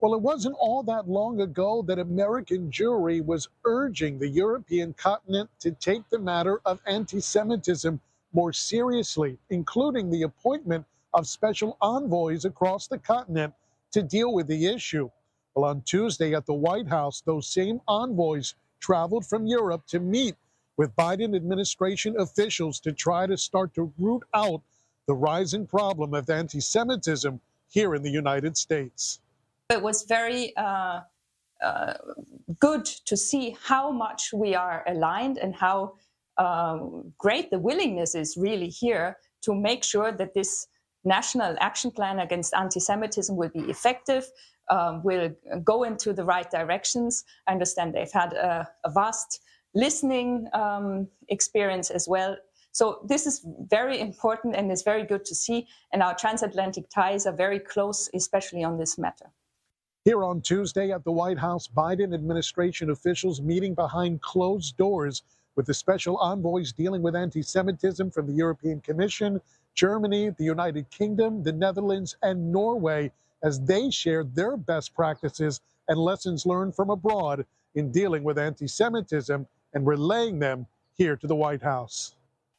Well, it wasn't all that long ago that American Jewry was urging the European continent to take the matter of anti-Semitism more seriously, including the appointment of special envoys across the continent to deal with the issue. Well, on Tuesday at the White House, those same envoys traveled from Europe to meet with Biden administration officials to try to start to root out the rising problem of anti-Semitism here in the United States. It was very good to see how much we are aligned and how great the willingness is really here to make sure that this national action plan against anti-Semitism will be effective, will go into the right directions. I understand they've had a vast listening experience as well. So this is very important and it's very good to see. And our transatlantic ties are very close, especially on this matter. Here on Tuesday at the White House, Biden administration officials meeting behind closed doors with the special envoys dealing with anti-Semitism from the European Commission, Germany, the United Kingdom, the Netherlands, and Norway, as they shared their best practices and lessons learned from abroad in dealing with anti-Semitism and relaying them here to the White House.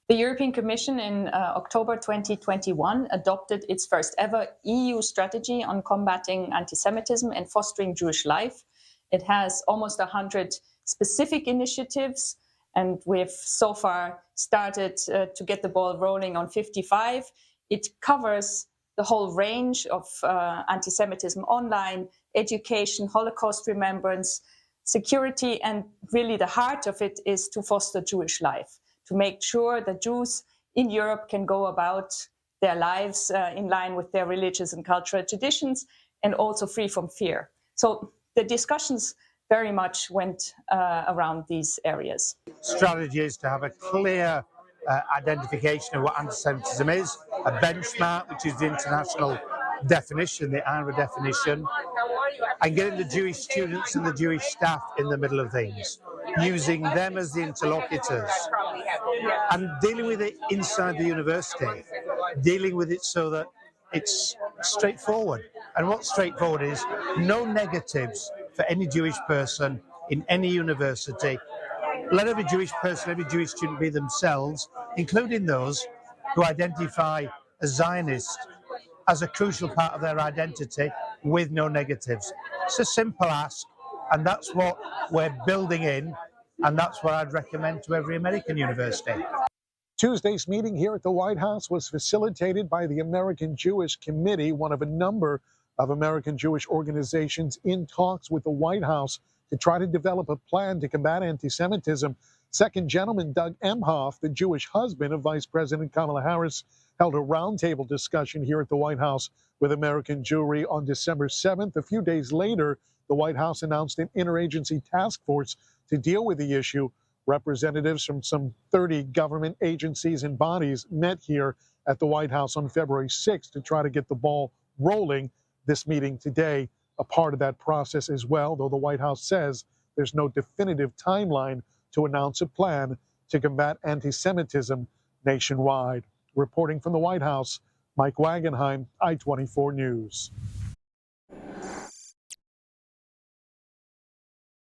The European Commission in October 2021 adopted its first ever EU strategy on combating anti-Semitism and fostering Jewish life. It has almost 100 specific initiatives, and we've so far started to get the ball rolling on 55. It covers the whole range of anti-Semitism online, education, Holocaust remembrance, security, and really the heart of it is to foster Jewish life, to make sure that Jews in Europe can go about their lives in line with their religious and cultural traditions and also free from fear. So the discussions very much went around these areas. Strategy is to have a clear identification of what anti-Semitism is, a benchmark, which is the international definition, the IRA definition, and getting the Jewish students and the Jewish staff in the middle of things, using them as the interlocutors, and dealing with it inside the university, dealing with it so that it's straightforward. And what's straightforward is no negatives for any Jewish person in any university. Let every Jewish person, every Jewish student be themselves, including those who identify as Zionist as a crucial part of their identity, with no negatives. It's a simple ask, and that's what we're building in, and that's what I'd recommend to every American university. Tuesday's meeting here at the White House was facilitated by the American Jewish Committee, one of a number of American Jewish organizations in talks with the White House to try to develop a plan to combat anti-Semitism. Second gentleman Doug Emhoff, the Jewish husband of Vice President Kamala Harris, held a roundtable discussion here at the White House with American Jewry on December 7th. A few days later, the White House announced an interagency task force to deal with the issue. Representatives from some 30 government agencies and bodies met here at the White House on February 6th to try to get the ball rolling. This meeting today, a part of that process as well, though the White House says there's no definitive timeline to announce a plan to combat anti-Semitism nationwide. Reporting from the White House, Mike Wagenheim, I-24 News.